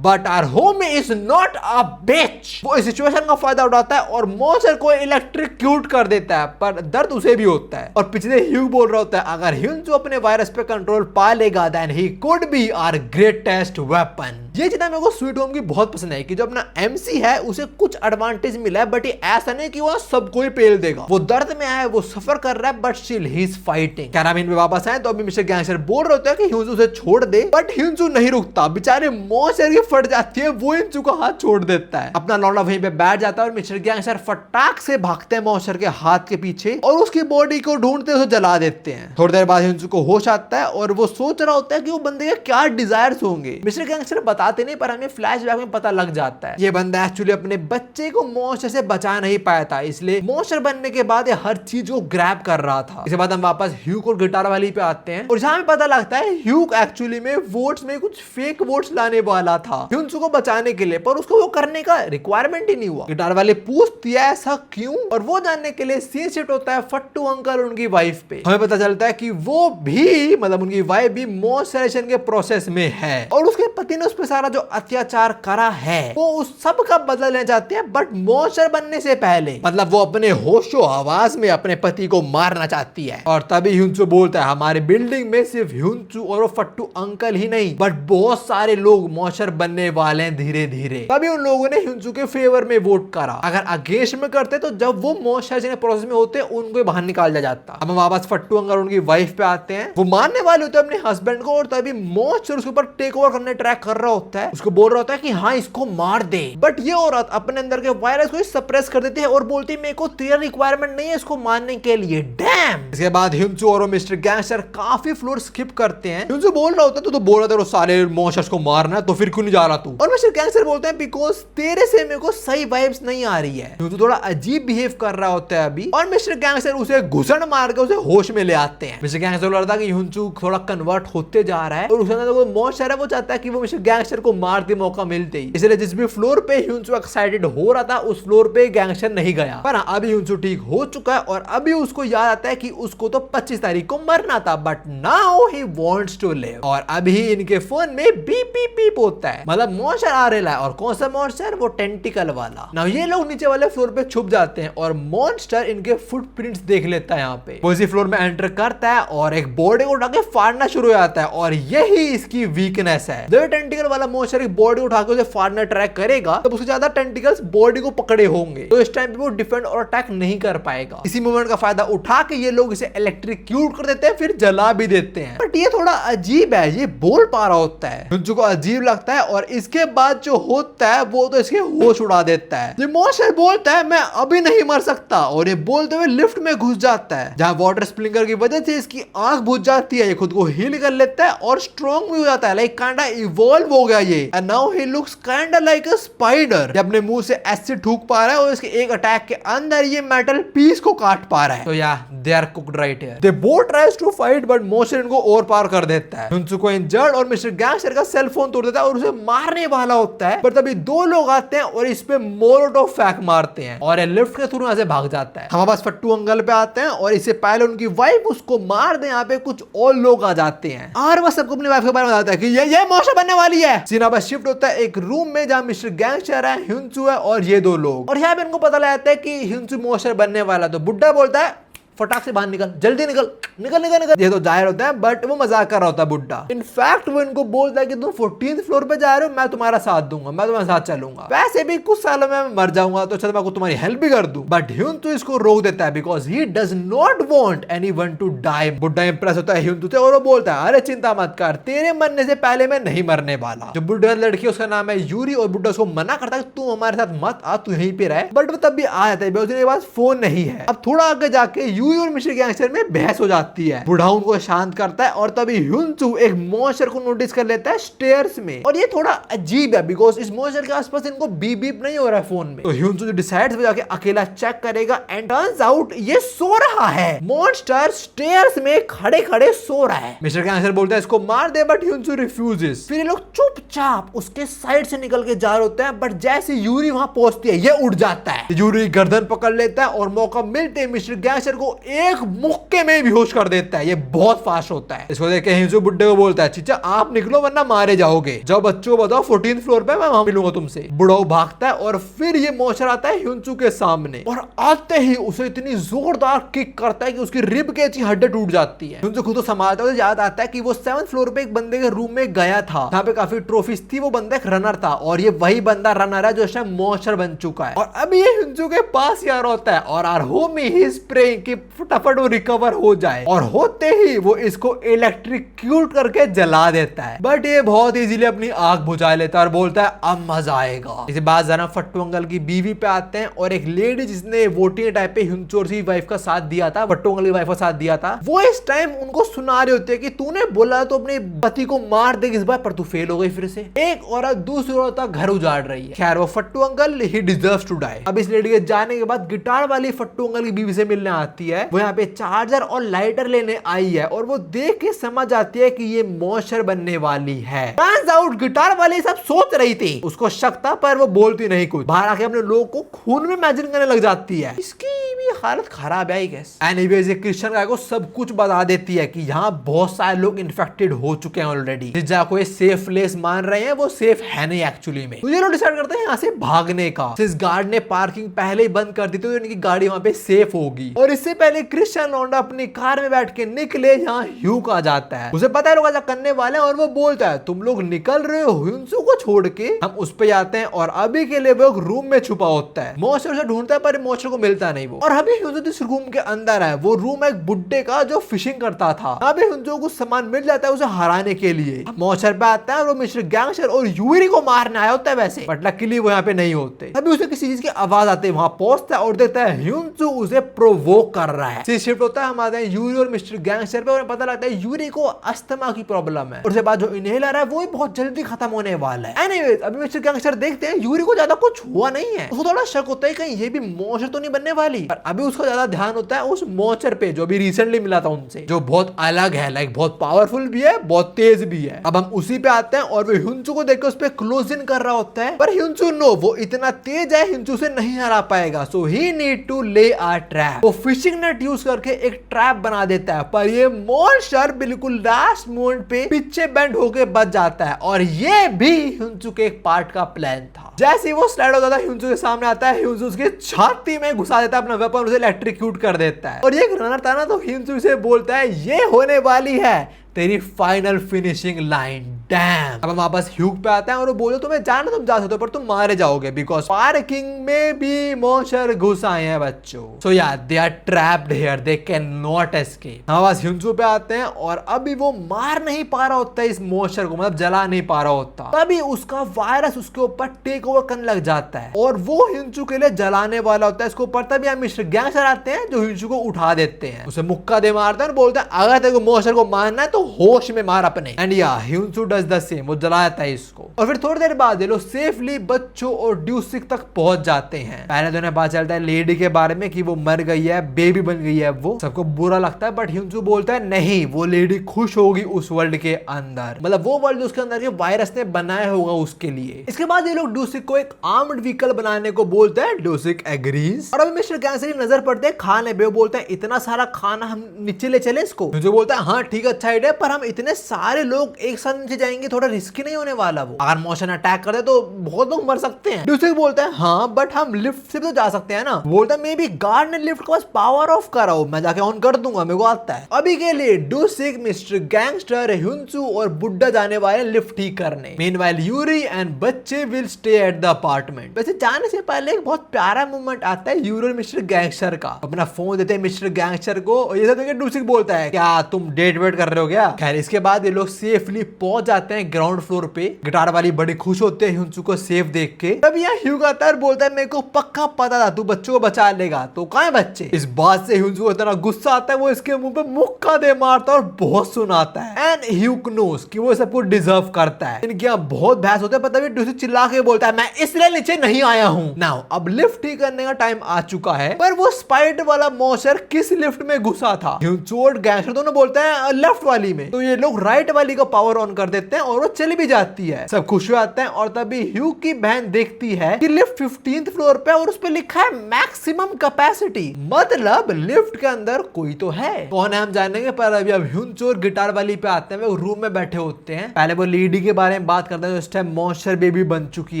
But our home is not a bitch. वो इस सिचुएशन का फायदा उठाता है और मॉन्स्टर को इलेक्ट्रिक्यूट कर देता है, पर दर्द उसे भी होता है। और पिछले ह्यूक बोल रहा होता है अगर ह्युंसू अपने वायरस पे कंट्रोल पा लेगा then he could be our greatest weapon. ये चीज मेरे को स्वीट होम की बहुत पसंद है कि जो अपना एमसी है उसे कुछ एडवांटेज मिला है, बट ये ऐसा नहीं कि वो सबको ही पेल देगा। वो दर्द में है, वो सफर कर रहा है, but still he is fighting. कैरामीन में वापस आए तो अभी मिस्टर गैंगस्टर बोल रहे होते हैं कि ह्युंसू उसे छोड़ दे, बट ह्युंसू नहीं रुकता। बेचारे मॉन्स्टर की फट जाती है, वो ह्युंसू का हाथ छोड़ देता है। अपना लौंडा वहीं पे बैठ जाता है और मिस्टर गैंगस्टर फटाक से भागते हैं मॉन्स्टर के हाथ के पीछे और उसकी बॉडी को ढूंढते उसे जला देते हैं। थोड़ी देर बाद ह्युंसू को होश आता है और वो सोच रहा होता है कि वो बंदे के क्या डिजायर्स होंगे। मिस्टर गैंगस्टर बताते नहीं पर हमें फ्लैशबैक में पता लग जाता है ये बंदा एक्चुअली अपने बच्चे को मॉन्स्टर से बचा नहीं पाया था, इसलिए मॉन्स्टर बनने के बाद ये हर चीज को ग्रैब कर रहा था। इसके बाद हम वापस ह्यूक और गिटार वाली पे आते हैं और जहां हमें पता लगता है ह्यूक एक्चुअली में वोट्स में कुछ फेक वोट्स लाने वाला था ह्युंसू को बचाने के लिए, पर उसको वो करने का रिक्वायरमेंट ही नहीं हुआ। गिटार वाले पूछती है ऐसा क्यों, और वो जानने के लिए सीन शिफ्ट होता है फट्टू अंकल और उनकी वाइफ पे। हमें पता चलता है कि वो भी मतलब उनकी वाइफ भी मॉन्स्टराइजेशन के प्रोसेस में है और उसके पति ने उस पर सारा जो अत्याचार करा है वो उस सब का बदला लेना चाहते हैं, बट मॉन्स्टर बनने से पहले मतलब वो अपने होशो आवाज में अपने पति को मारना चाहती है। और तभी ह्युंसू बोलता है हमारे बिल्डिंग में सिर्फ ह्युंसू और वो फट्टू अंकल ही नहीं बट बहुत सारे लोग मॉन्स्टर बनने वाले हैं धीरे धीरे। तभी उन लोगों ने ह्युंसू के फेवर में वोट करा, अगर अगेंस्ट में करते तो जब वो मॉन्स्टराइजेशन प्रोसेस में होते उनको बाहर निकाल दिया जाता। अब हम वापस फट्टू अंकल उनकी वाइफ पे आते हैं, वो मारने वाले होते हैं अपने हस्बैंड को और तभी मॉन्स्टर उसके ऊपर टेक ओवर करने ट्राई कर रहा होता है। उसको बोल रहा होता है कि हाँ इसको मार दे, बट ये औरत अपने अंदर के वायरस को सप्रेस कर देती है और बोलती है मेरे को तेरा रिक्वायरमेंट नहीं है इसको मारने के लिए। डैम। इसके बाद ह्युंसू और मिस्टर गैंगस्टर काफी फ्लोर स्किप करते हैं। ह्युंसू बोल रहा होता है तो बोल रहा था सारे मॉन्स्टर्स को मारना है तो फिर क्यों नहीं जा रहा तू, और मिस्टर गैंगस्टर बोलते हैं बिकॉज तेरे से मेरे को सही वाइब्स नहीं आ रही है। ह्युंसू थोड़ा अजीब बिहेव कर रहा होता है अभी और मिस्टर गैंगस्टर उसे घुसन मार के उसे होश में ले आते हैं। मिस्टर गैंगस्टर बोल रहा था कि ह्युंसू थोड़ा कन्वर्ट होते जा रहा है और उसके अंदर वो मॉन्स्टर है वो चाहता है कि वो मिस्टर गैंगस्टर गैंगस्टर को मारते मौका मिलते ही। इसलिए जिस भी फ्लोर पे ह्यूनसू एक्साइटेड हो रहा था उस फ्लोर पे गैंगस्टर नहीं गया। पर अभी ह्यूनसू ठीक हो चुका है और अभी उसको याद आता है कि उसको तो 25 तारीख को मरना था, but now he wants to live. और अभी इनके फोन में बीप बीप बीप होता है, मतलब मॉन्स्टर आ रहा है। और कौन सा मॉन्स्टर? वो टेंटिकल वाला। नाउ ये लोग नीचे वाले फ्लोर पे छुप जाते हैं और मॉन्स्टर इनके फुटप्रिंट्स देख लेता है यहाँ पे। वो इसी फ्लोर में एंटर करता है और एक बॉडी को उठा के फाड़ना शुरू हो जाता है और यही इसकी वीकनेस है। जब टेंटिकल वाला मॉन्स्टर एक बॉडी उठा के उसे फाड़ना ट्राई करेगा तब उससे ज्यादा टेंटिकल्स बॉडी को पकड़े होंगे, तो इस टाइम पे वो डिफेंड और अटैक नहीं कर पाएगा। इसी मोमेंट का फायदा उठा के ये लोग इसे इलेक्ट्रिक्यूट कर देते हैं, फिर जला भी देते हैं। बट ये थोड़ा अजीब है, ये बोल पा रहा होता है, ह्यूनसू को अजीब लगता है और इसके बाद जो होता है वो तो इसके होश उड़ा देता है। ये मॉन्स्टर बोलता है मैं अभी नहीं मर सकता और ये बोलते हुए लिफ्ट में घुस जाता है, जहां वाटर स्प्रिंकलर की वजह से इसकी आंख बुझ जाती है। ये खुद को हील कर लेता है और स्ट्रॉन्ग भी हो जाता है, लाइक काइंडा इवॉल्व हो गया ये। And now he looks kinda like a spider. ये अपने मुंह से एसिड थूक पा रहा है और इसके एक अटैक के अंदर ये मेटल पीस को काट पा रहा है। तो yeah they are cooked right here. They both tries to fight but monster इनको ओवर पार कर देता है। ह्यूनसू को इंजर्ड और मिस्टर गैंगस्टर का सेल फोन तोड़ देता है और उसे मारने वाला होता है, पर तभी दो लोग आते हैं और इस पे मोलोटोव फेंक मारते हैं और ये लिफ्ट के थ्रू यहां से भाग जाता है। हमारे पास फट्टू अंकल पे आते हैं और इससे पहले उनकी वाइफ उसको मार दे यहाँ पे कुछ और लोग आ जाते हैं और वह सबको अपनी वाइफ के बारे में बताता है कि ये मॉन्स्टर बनने वाली है। सीना बस शिफ्ट होता है एक रूम में जहां मिस्टर गैंगस्टर है, ह्यूनसू है और ये दो लोग। और यहाँ पे इनको पता लगता है कि ह्यूनसू मॉन्स्टर बनने वाला। तो बुड्ढा बोलता है फटाक से बाहर निकल, जल्दी निकल निकल निकल निकल। ये तो जाहिर होता है बट वो मजाक कर रहा होता है बुड्ढा। इनफैक्ट वो इनको बोलता है कि तुम 14th फ्लोर पे जा रहे हो, मैं तुम्हारा साथ दूंगा, मैं तुम्हारे साथ चलूंगा, वैसे भी कुछ सालों में मैं मर जाऊंगा तो चलो मैं तुम्हारी हेल्प भी कर दूं। बट ह्यूनसू इसको रोक देता है because he does not want anyone to die. बुड्ढा इंप्रेस होता है ह्यूनसू से और वो बोलता है अरे चिंता मत कर, तेरे मरने से पहले मैं नहीं मरने वाला। जो बुड्ढा लड़की उसका नाम है यूरी और बुड्ढा उसको मना करता है तू हमारे साथ मत आ, तू यहीं पे रहे। बट वो तब भी आ जाता है, उसके पास फोन नहीं है। अब थोड़ा आगे जाके यूरी और मिस्टर गैंगस्टर में बहस हो जाती है। बुढ़ा उनको शांत करता है और तभी ह्यूनसू एक मॉन्स्टर को नोटिस कर लेता है स्टेयर्स में। और ये थोड़ा अजीब है बिकॉज इस मॉन्स्टर के आसपास इनको बीप बीप नहीं हो रहा है फोन में। तो ह्यूनसू डिसाइड्स जाके अकेला चेक करेगा एंड टर्न्स आउट ये सो रहा है। मॉन्स्टर स्टेयर्स में खड़े खड़े सो रहा है। मिस्टर गैंगस्टर बोलता है इसको मार दे बट ह्यूनसू रिफ्यूजेस। फिर ये लोग चुपचाप उसके साइड से निकल के जा रहे होते हैं, बट जैसे यूरी वहां पहुंचती है ये उड़ जाता है। यूरी गर्दन पकड़ लेता है और मौका मिलते ही मिस्टर गैंगस्टर को एक मुक्के में बेहोश कर देता है। ये बहुत फास्ट होता है। इसको देख के ह्यूनसू बुड्ढे को बोलता है चीचा आप निकलो वरना मारे जाओगे, जाओ बच्चों बताओ 14th फ्लोर पे मैं वहां मिलूंगा तुमसे। बुढ़ा भागता है और फिर ये मॉन्स्टर आता है ह्यूनसू के सामने और आते ही उसे इतनी जोरदार किक करता है कि उसकी रिब की हड्डी टूट जाती है। ह्यूनसू खुद को संभालता है, याद आता है कि वो 7th फ्लोर पे एक बंदे के रूम में गया था जहां पे काफी ट्रॉफीज थी। वो बंदा एक रनर था और ये वही बंदा रनर है जो इस टाइम मॉन्स्टर बन चुका है। और अब ये ह्यूनसू के पास ही आ रहा होता है और our homie he is praying कि फटाफट वो रिकवर हो जाए और होते ही वो इसको इलेक्ट्रिक्यूट करके जला देता है। बट ये बहुत इजीली अपनी आग बुझा लेता है और बोलता है अब मजा आएगा। इसके बाद जरा फट्टू अंकल की बीवी पे आते हैं और एक लेडी जिसने वोटिंग टाइप पे ह्यूनसू की वाइफ का साथ दिया था, फट्टू अंकल की वाइफ का साथ दिया था, वो इस टाइम उनको सुना रहे होते हैं कि तूने बोला तो अपने पति को मार देगी इस बार पर तू फेल हो गई। फिर से एक औरत दूसरी औरत का घर उजाड़ रही है। खैर वो फट्टू uncle he deserves to die. अब इस लेडी के जाने के बाद गिटार वाली फट्टू अंकल की बीवी से मिलने आती है। वो यहाँ पे चार्जर और लाइटर लेने आई है और वो देख के समझ आती है कि ये मॉन्स्टर बनने वाली है। टर्न्स आउट गिटार वाली सब सोच रही थी, उसको शक था पर वो बोलती नहीं कुछ। बाहर आके अपने लोग को खून में इमेजिन करने लग जाती है। इसकी भी हालत खराब है आई गेस। एनीवेज ये क्रिश्चियन गाय को सब कुछ बता देती है कि यहाँ बहुत सारे लोग इन्फेक्टेड हो चुके हैं ऑलरेडी। जिस जगह को ये सेफ प्लेस मान रहे हैं वो सेफ है नहीं एक्चुअली में। तो ये लोग डिसाइड करते हैं यहाँ से भागने का। इस गार्ड ने पार्किंग पहले ही बंद कर दी तो इनकी गाड़ी वहां पे सेफ होगी। और इससे पहले क्रिश्चियन लौंडा अपनी कार में बैठ के निकले, यहाँ ह्यूक आ जाता है। उसे पता है लोग ऐसा करने वाले हैं और वो बोलता है तुम लोग निकल रहे हो ह्यूनसू को छोड़ के, हम उस पे जाते हैं। और अभी के लिए वो एक रूम में छुपा होता है। मॉन्स्टर उसे ढूंढता है पर मॉन्स्टर को मिलता नहीं वो। और अभी ह्यूनसू जिस रूम के अंदर है वो रूम है एक बुड्ढे का जो फिशिंग करता था। अभी ह्यूनसू को सामान मिल जाता है उसे हराने के लिए। मॉन्स्टर पे आता है और वो मिस्टर गैंगस्टर और यूरी को मारने आया होता है वैसे, बट लकीली वो यहाँ पे नहीं होते। अभी उसे किसी चीज की आवाज आती है, वहां पहुंचता है और देखता है ह्यूनसू उसे प्रोवोक कर रहा है। सीन शिफ्ट होता है, हम आते हैं यूरी और मिस्टर गैंगस्टर पे, और पता लगता है यूरी को अस्थमा की प्रॉब्लम है, और उसके बाद जो इनहेलर है वो भी बहुत जल्दी खत्म होने वाला है। एनीवेज अभी मिस्टर गैंगस्टर देखते हैं यूरी को ज्यादा कुछ हुआ नहीं है, उसको थोड़ा शक होता है कहीं ये भी मॉन्स्टर तो नहीं बनने वाली, पर अभी उसका ज्यादा ध्यान होता है उस मॉन्स्टर पे जो भी रिसेंटली मिला था उनसे, जो बहुत अलग है, लाइक बहुत पावरफुल भी है, बहुत तेज भी है। अब हम उसी पे आते हैं और वो हिंचू को देखकर उस पे क्लोज इन कर रहा होता है, पर हिंचू नो, वो इतना तेज है, हिंचू से नहीं हरा पाएगा, सो ही नीड टू ले अ ट्रैप। वो फिशिंग नेट यूज करके एक ट्रैप बना देता है, पर ये मॉन्स्टर बिल्कुल लास्ट मोमेंट पे पीछे बेंड होके बच जाता है, और ये भी हिंचू के एक पार्ट का प्लान था। जैसे ही वो स्लाइड होता था हिंचू के सामने आता है, हिंचू उसके छाती में घुसा देता है अपना वेपन, उसे इलेक्ट्रिक्यूट कर देता है, और ये एक रनर था ना, तो हिंचू से बोलता है ये होने वाली है तेरी फाइनल फिनिशिंग लाइन। डैम। अब हम वापस ह्यूग पे आते हैं और वो बोलो तुम्हें जाना, तुम जा सकते हो पर तुम मारे जाओगे बिकॉज पार्किंग में भी मॉन्स्टर घुस आए हैं बच्चों। So yeah they are trapped here, they can not escape. हम वापस हिंचू पे आते हैं और अभी वो मार नहीं पा रहा होता इस मॉन्स्टर को, मतलब जला नहीं पा रहा होता, तभी उसका वायरस उसके ऊपर टेक ओवर करने लग जाता है और वो हिंचू के लिए जलाने वाला होता है इसके ऊपर। तभी हम मिस्टर गैंगस्टर आते हैं जो हिंचू को उठा देते हैं, उसे मुक्का दे मारते हैं और बोलते हैं अगर तेरे को मॉन्स्टर को मारना है तो होश में मार अपने। एंड या हिंचू डज द सेम, वो जला देता है इसको। और फिर थोड़ी देर बाद ये लोग सेफली बच्चों और ड्यूसिक तक पहुंच जाते हैं। पहले तो उन्हें पता चलता है लेडी के बारे में कि वो मर गई है, बेबी बन गई है, वो सबको बुरा लगता है, बट हिंचू बोलता है नहीं, वो लेडी खुश होगी उस वर्ल्ड के अंदर, मतलब वो वर्ल्ड उसके अंदर के वायरस ने बनाया होगा उसके लिए। इसके बाद ये लोग ड्यूसिक को एक आर्म्ड व्हीकल बनाने को बोलते हैं, ड्यूसिक एग्रीज। और अभी मिस्टर गैंगस्टर की नजर पड़ते हैं खाने पे, वो बोलते हैं इतना सारा खाना हम नीचे ले चले इसको। जो बोलता है हाँ ठीक है अच्छा आइडिया, पर हम इतने सारे लोग एक साथ नीचे जाएंगे, थोड़ा रिस्की नहीं होने वाला वो, अगर मॉन्स्टर अटैक कर दे तो बहुत लोग मर सकते हैं। ड्यूसिक बोलता है हाँ बट हम लिफ्ट से भी तो जा सकते हैं ना। बोलता है मे बी गार्ड ने लिफ्ट को बस पावर ऑफ कराओ, मैं जाके ऑन कर दूंगा, मेरे को आता है। अभी के लिए ड्यूसिक, मिस्टर गैंगस्टर, हिंचू और बुड्ढा जाने वाले लिफ्ट ठीक करने। मीनवाइल यूरी एंड बच्चे will stay at the apartment. वैसे जाने से पहले एक बहुत प्यारा मोमेंट आता है यूरी और मिस्टर गैंगस्टर का। अपना फोन देते हैं मिस्टर गैंगस्टर को और ये सब देख के ड्यूसिक बोलता है क्या तुम डेट वेट कर रहे हो क्या। खैर इसके बाद ये लोग सेफली पहुंच जाते हैं ग्राउंड फ्लोर पे। गिटार वाली बड़ी खुश होते हैं हिंचू को सेफ देख के। तब यहाँ ह्यूग आता है और बोलता है मेरे को पक्का पता था तू बच्चों को बचा लेगा, तो कहाँ है बच्चे। इस बात से हिंचू को इतना गुस्सा आता है वो इसके मुंह पे मुक्का दे मारता है और बहुत सुनाता है। एंड ह्यूग नोस कि वो सब कुछ डिजर्व करता है। इनके यहाँ बहुत बहस होता है, पता भी ड्यूसिक चिल्ला के बोलता है मैं इसलिए नीचे नहीं आया हूँ। नाउ अब लिफ्ट ठीक करने का टाइम आ चुका है, पर वो स्पाइडर वाला मॉन्स्टर किस लिफ्ट में घुसा था। हिंचू और गैंगस्टर दोनों बोलते हैं लेफ्ट वाली में, तो ये लोग राइट वाली का पावर ऑन कर देते हैं और वो चली भी जाती है। सब खुश हो जाते हैं और तभी ह्यूग की बहन देखती है कि लिफ्ट 15th फ्लोर पे और उस पे लिखा है मैक्सिमम कैपेसिटी, मतलब लिफ्ट के अंदर कोई तो है। कौन है हम जानेंगे, पर अभी अब हिंचू और गिटार वाली पे आते हैं। वो रूम में बैठे होते हैं, पहले वो लेडी के बारे में बात करते हैं जो इस टाइम मॉन्स्टर बेबी बन चुकी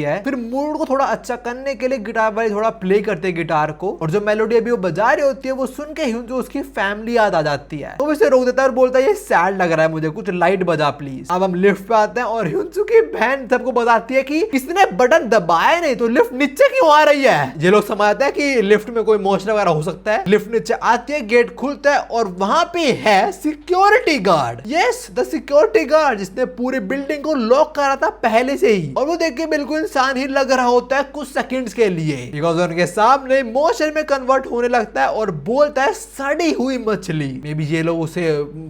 है। फिर मूड को थोड़ा अच्छा करने के लिए गिटार वाली थोड़ा प्ले करते हैं गिटार को, और जो मेलोडी अभी वो बजा रही होती है वो सुन के हिंचू उसकी फैमिली याद आ जाती है, तो इसे रोक देता है और बोलता है ये सैड लग रहा है मुझे, कुछ लाइट बजा प्लीज। अब हम लिफ्ट पे आते हैं और हिंचू की बहन सबको बताती है कि किसने बटन दबाया नहीं तो लिफ्ट नीचे क्यों आ रही है। ये लोग समझते हैं कि लिफ्ट में कोई मॉन्स्टर वगैरह हो सकता है। लिफ्ट नीचे आती है, गेट खुलता है और वहां पे है security guard. Yes, the security guard जिसने पूरी बिल्डिंग को लॉक करा था पहले से ही, और वो देख के बिल्कुल इंसान ही लग रहा होता है कुछ सेकंड्स के लिए, बिकॉज उनके सामने मॉन्स्टर में कन्वर्ट होने लगता है और बोलता है सड़ी हुई मछली। मे बी ये लोग उसे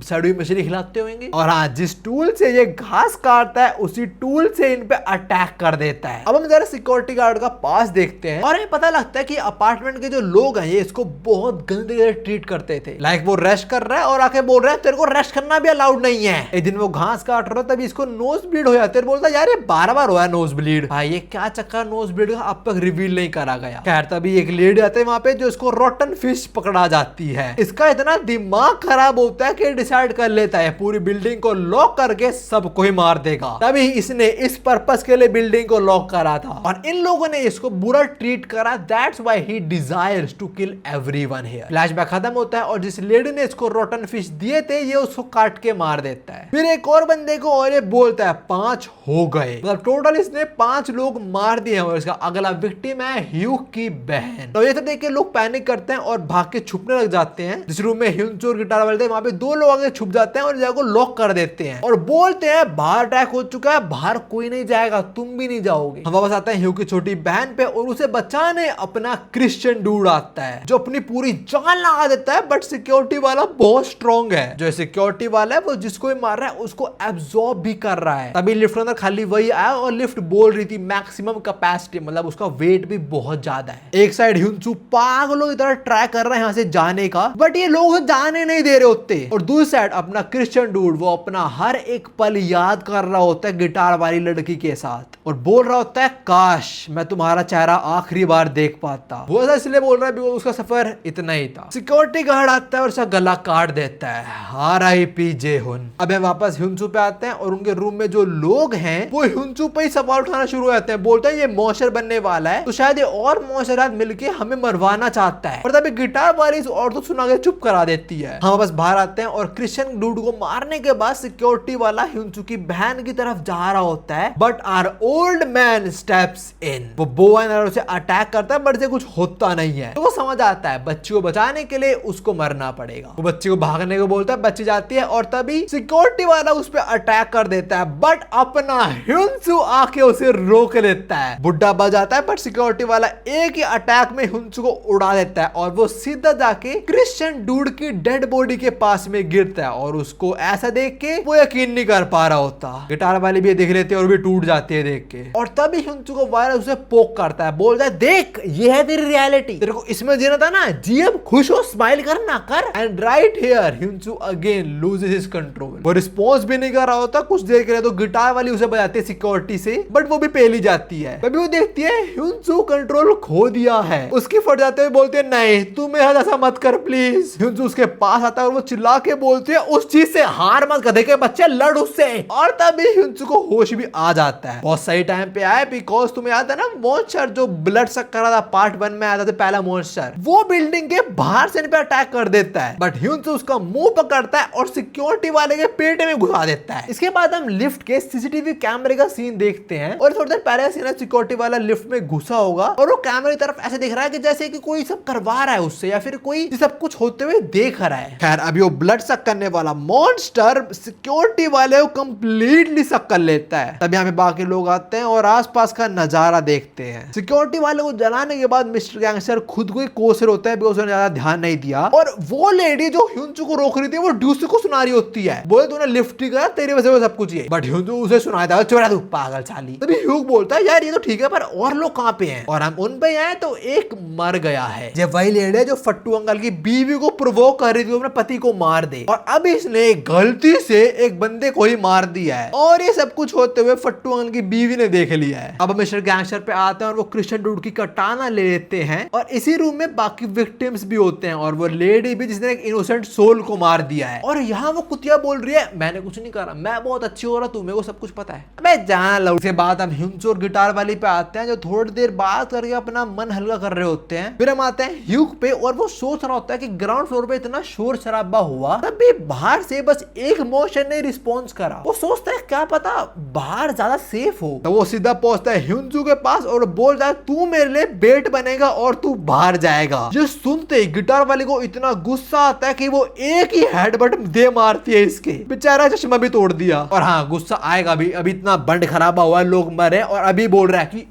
सड़ी हुई मछली खिलाते होंगे, और हाँ जिस टूल से ये घास काटता है उसी टूल से इन पे अटैक कर देता है। अब हम जरा सिक्योरिटी गार्ड का पास देखते हैं और हमें पता लगता है कि अपार्टमेंट के जो लोग हैं ये इसको बहुत गंदे ट्रीट करते थे। लाइक वो रेस्ट कर रहा है और आके बोल रहा है तेरे को रेस्ट करना भी अलाउड नहीं है। एक दिन वो घास काट रहा है तभी इसको नोज ब्लीड हो जाता है, बोलता है यार ये बार-बार हुआ नोज ब्लीड। भाई ये क्या चक्कर नोज ब्लीड का अब तक रिवील नहीं करा गया। खैर तभी एक लेडी आते हैं वहां पे जो इसको रोटन फिश पकड़ा जाती है। इसका इतना दिमाग खराब होता है कि डिसाइड कर लेता है पूरी बिल्डिंग को लॉक करके सबको ही मार देगा। तभी इसने इस पर्पस के लिए बिल्डिंग को लॉक करा था और इन लोगों ने इसको बुरा ट्रीट करा, that's why he desires to kill everyone here. Flashback खत्म होता है और जिस लेडी ने इसको रोटन फिश दिए थे ये उसको काट के मार देता है। फिर एक और बंदे को और ये बोलता है 5 हो गए, मतलब टोटल इसने 5 लोग मार दिए हैं और इसका अगला विक्टिम है ह्यूग की बहन। तो ये सब देख के लोग पैनिक करते हैं और भाग के छुपने लग जाते हैं। जिस रूम में हिंचू और गिटार वाले थे वहां पे 2 लोग आगे छुप जाते हैं और और जगह को लॉक कर देते हैं और बोलते हैं बाहर अटैक हो चुका है, बाहर कोई नहीं जाएगा, तुम भी नहीं जाओगे। हम वापस आते हैं ह्यू की छोटी बहन पे और उसे बचाने अपना क्रिश्चियन डूड आता है जो अपनी पूरी जान लगा देता है। बट सिक्योरिटी वाला बहुत स्ट्रॉन्ग है। जो सिक्योरिटी वाला है वो जिसको भी मार रहा है उसको एब्जॉर्ब भी कर रहा है। तभी लिफ्ट अंदर खाली वही आया और लिफ्ट बोल रही थी मैक्सिमम कैपेसिटी, मतलब उसका वेट भी बहुत ज्यादा है। एक साइड ह्यूनसू पागलों की तरह ट्राई कर रहा है यहाँ से जाने का, बट ये लोग जाने नहीं दे रहे होते। और दूसरी साइड अपना क्रिश्चियन डूड वो अपना हर एक पल याद कर रहा होता है गिटार वाली लड़की के साथ और बोल रहा होता है काश मैं तुम्हारा चेहरा आखिरी बार देख पाता। वो ऐसा इसलिए बोल रहा है बिकॉज़ उसका सफर इतना ही था। सिक्योरिटी गार्ड आता है और उसका गला काट देता है। R.I.P. जेहुन। अब हम वापस ह्यूनसू पे आते हैं और उनके रूम में जो लोग हैं वो ह्यूनसू पे ही सवाल उठाना शुरू हो जाते हैं। बोलते हैं ये मॉन्स्टर बनने वाला है तो शायद ये और मॉन्स्टर मिलके हमें मरवाना चाहता है। और तभी गिटार वाली इस औरत को सुना के चुप करा देती है। हम वापस बाहर आते हैं और क्रिश्चियन डूड को मारने के बाद सिक्योरिटी वाला ह्यूनसू की बहन की तरफ जा रहा होता है, but our old man steps in. वो बो एंड एरो से अटैक करता है बट से कुछ होता नहीं है। तो वो समझ आता है बच्ची को बचाने के लिए उसको मरना पड़ेगा। वो बच्ची को भागने को बोलता है, बच्ची जाती है और तभी सिक्योरिटी वाला उस पर अटैक कर देता है, बट अपना ह्यूनसू आके उसे रोक लेता है। बुड्ढा बच जाता है बट सिक्योरिटी वाला एक ही अटैक में ह्यूनसू को उड़ा देता है और वो सीधा जाके क्रिश्चियन डूड की डेड बॉडी के पास में गिरता है और उसको ऐसा देख के वो यकीन नहीं कर पा रहा होता। गिटार वाले भी देख लेते हैं और भी टूट जाते हैं देख के। और तभी ह्यूनसू को वायरस उसे पोक करता है, बोलता है देख ये है तेरी रियलिटी, तेरे को इसमें जीना था ना, जी अब खुश हो, स्माइल करना कर। And right here Hyunsoo again loses his control. वो रिस्पॉन्स भी नहीं कर रहा होता कुछ देर के लिए। तो गिटार वाली उसे बजाती है सिक्योरिटी से, बट वो भी पेली जाती है। तभी वो देखती है ह्यूनसू कंट्रोल खो दिया है। उसकी फट जाते हुए बोलते हैं नहीं तू मेरा जैसा मत कर प्लीज। ह्यूनसू उसके पास आता है और वो चिल्ला के बोलते हैं उस चीज से हार मत, गधे के बच्चे लड़ उससे। और तभी ह्यूनसू को होश भी आ जाता है। बहुत सही टाइम पे आया बिकॉज तुम्हें याद है ना मॉन्स्टर जो ब्लड सक कर रहा था पार्ट 1 में आया था पहला मॉन्स्टर, वो बिल्डिंग के बाहर से इन पे अटैक कर देता है। बट ह्यूनसू उसका मुंह पकड़ता है और सिक्योरिटी वाले के पेट में घुसा देता है। इसके बाद हम लिफ्ट के सीसीटीवी कैमरे का सीन देखते हैं और थोड़ी देर पहले सीन सिक्योरिटी वाला लिफ्ट में घुसा होगा और वो कैमरे की तरफ ऐसे दिख रहा है कि जैसे कि कोई सब करवा रहा है उससे या फिर कोई सब कुछ होते हुए देख रहा है। खैर अभी वो ब्लड सक करने वाला मॉन्स्टर सिक्योरिटी वाले को कंप्लीटली सक कर लेता है। तब यहाँ पे बाकी लोग आते हैं और आसपास का नजारा देखते हैं। सिक्योरिटी वाले को जलाने के बाद मिस्टर गैंगस्टर खुद को ही कोस रहे होता है बिकॉज़ उसने ज्यादा ध्यान नहीं दिया। और वो लेडी जो ह्यूनसू को रोक रही थी वो ड्यूसी को सुना रही होती है, बोले तूने लिफ्ट ही करा तेरी वजह से सब कुछ ये। बट ह्यूनसू उसे सुनाता है चोरा तू पागल साली। तभी ह्यूग बोलता है यार ये तो ठीक है पर और लोग कहाँ पे हैं? और हम उन पे आए तो एक मर गया है। ये वही लेडी है जो फट्टू अंकल की बीवी को प्रोवोक कर रही थी अपने पति को मार दे और अब इसने गलती से एक बंदे को ही मार दिया है। और ये सब कुछ होते हुए फट्टू अंकल की बीवी ने देख लिया है। अब मिस्टर गैंगस्टर पे आते हैं और वो क्रिश्चियन डूड की कटाना ले लेते हैं और इसी रूम में बाकी विक्टिम्स भी होते हैं और वो लेडी भी जिसने एक इनोसेंट सोल को मार दिया है। और यहाँ वो कुतिया बोल रही है मैंने कुछ नहीं करा, मैं बहुत अच्छी हो रहा, तुम्हें को सब कुछ पता है। मैं जान लो। उसके बाद हम ह्यूनसू और गिटार वाली पे आते हैं जो थोड़ी देर बात करके अपना मन हल्का कर रहे होते हैं। फिर हम आते हैं ह्यूग पे और वो सोच रहा होता है कि ग्राउंड फ्लोर पे इतना शोर शराबा हुआ तभी बाहर से बस एक मोशन ने रिस्पॉन्स करा। वो सोचता है क्या पता बाहर ज्यादा सेफ हो। तो वो सीधा पहुंचता है ह्यूनसू के पास और बोलता है तू मेरे लिए बेट बनेगा और तू बाहर जाएगा। ये सुनते ही गिटार वाले को इतना गुस्सा आता है कि वो एक ही हेडबट दे मारती है इसके। बेचारा चश्मा भी तोड़ दिया। और हाँ गुस्सा आएगा भी, अभी इतना बंड खराबा हुआ है, लोग मरे और अभी बोल रहा है कि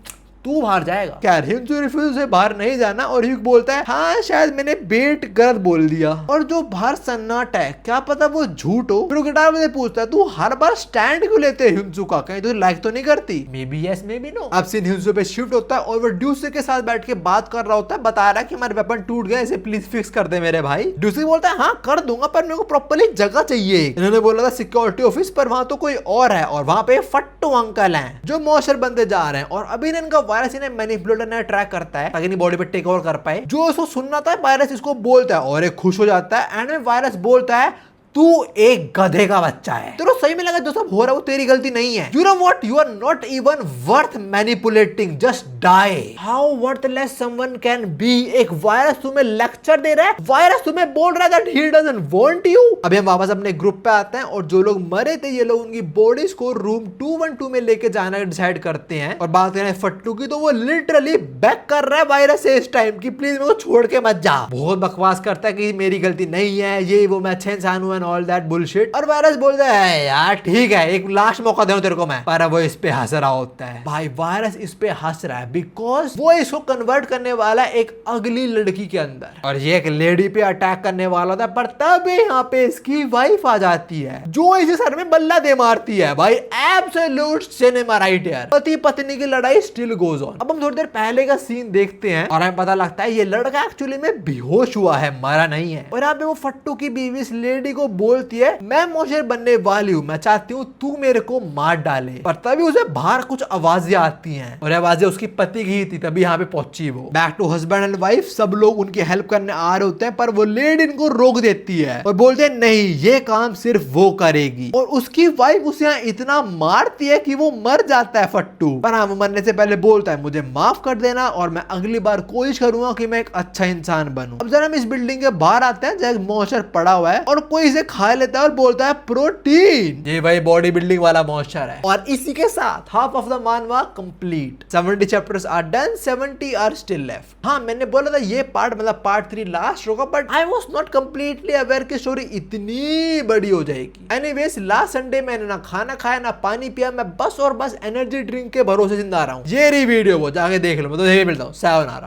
तू बाहर जाएगा। क्या ह्यूनसू रिफ्यूज से बाहर नहीं जाना और ह्यूग बोलता है हाँ शायद मैंने बेट गलत बोल दिया। और जो बाहर सन्नाटा है क्या पता वो झूठ हो। फिर गिटार वाले पूछता है तू हर बार स्टैंड क्यों लेते हैं ह्यूनसू का, कहीं तो लाइक तो नहीं करती? Maybe yes maybe no. अब सीन ह्यूनसू पे शिफ्ट होता है और वो ड्यूसी के साथ बैठ के बात कर रहा होता है, बता रहा है कि हमारे वेपन टूट गया, इसे प्लीज फिक्स कर दे मेरे भाई। ड्यूसी बोलता है हाँ कर दूंगा पर मेरे को प्रॉपर्ली जगह चाहिए। इन्होंने बोला था सिक्योरिटी ऑफिस पर वहां तो कोई और है और वहां पे फट्टू अंकल हैं जो मॉन्स्टर बनते जा रहे हैं और अभी इनका वायरस इन्हें मैनिपुलेट ट्रैक करता है ताकि बॉडी पे टेक ओवर कर पाए। जो इसको सुनना था वायरस इसको बोलता है और एक खुश हो जाता है। एंड में वायरस बोलता है तू एक गधे का बच्चा है। तेरे सही में लगा जो सब हो रहा है वो तेरी गलती नहीं है। You know what? You are not even worth manipulating. Just die. How worthless someone can be? एक वायरस तुम्हें लेक्चर दे रहा है, वायरस तुम्हें बोल रहा है that he doesn't want you. अभी हम वापस अपने ग्रुप पे आते हैं और जो लोग मरे थे ये लोग उनकी बॉडीज को रूम 212 में लेके जाना डिसाइड करते हैं। और बात करें फट्टू की तो वो लिटरली बैक कर रहा है वायरस से इस टाइम की प्लीज मेरे को छोड़ के मत जा। बहुत बकवास करता है कि मेरी गलती नहीं है, ये वो मैं अच्छे इंसान हूं एंड ऑल दैट बुलशिट। और वायरस बोलता है यार ठीक है एक लास्ट मौका दूं तेरे को मैं, पर वो इस पे हंस रहा होता है। भाई वायरस इस पे हंस रहा है बिकॉज वो इसको कन्वर्ट करने वाला एक अगली लड़की के अंदर, और ये एक लेडी पे अटैक करने वाला था। पर तब यहाँ पे इसकी वाइफ आ जाती है जो इसे सर में बल्ला दे मारती है। भाई एब्सोल्यूट सिनेमा राइट यार। पति पत्नी की लड़ाई स्टिल गोज ऑन। अब हम थोड़ी देर पहले का सीन देखते हैं और हमें पता लगता है ये लड़का एक्चुअली में बेहोश हुआ है, मरा नहीं है। और यहाँ पे वो फट्टू की बीवी इस लेडी को बोलती है मैं मोशर बनने वाली हूँ, मैं चाहती हूँ तू मेरे को मार डाले। पर तभी उसे बाहर कुछ आवाजें आती हैं और आवाजें उसकी पति की थी। तभी यहाँ पे पहुंची वो। Back to husband and wife, सब लोग उनकी हेल्प करने आ रहे होते हैं पर वो लेडी इनको रोक देती है और बोलते हैं नहीं ये काम सिर्फ वो करेगी। और उसकी वाइफ उसे यहाँ इतना मारती है कि वो मर जाता है फट्टू। पर हाँ वो मरने से पहले बोलता है मुझे माफ कर देना और मैं अगली बार कोशिश करूंगा कि मैं एक अच्छा इंसान बनूं। अब जरा हम इस बिल्डिंग के बाहर आते हैं जहाँ मॉन्स्टर पड़ा हुआ है और कोई इसे खा लेता है और बोलता है प्रोटीन। ये भाई बॉडी बिल्डिंग वाला मॉन्स्टर है। और इसी के साथ half of the manhwa complete. 70 chapters are done, 70 are still left. हाँ मैंने बोला था ये पार्ट मतलब पार्ट 3 लास्ट होगा, but I was not completely aware कि स्टोरी इतनी बड़ी हो जाएगी। एनीवेज लास्ट संडे मैंने ना खाना खाया ना पानी पिया, मैं बस और बस एनर्जी ड्रिंक के भरोसे जिंदा रहा हूँ। ये रही वीडियो, वो जाके देख लो। मैं तो यही मिलता हूँ, सायोनारा।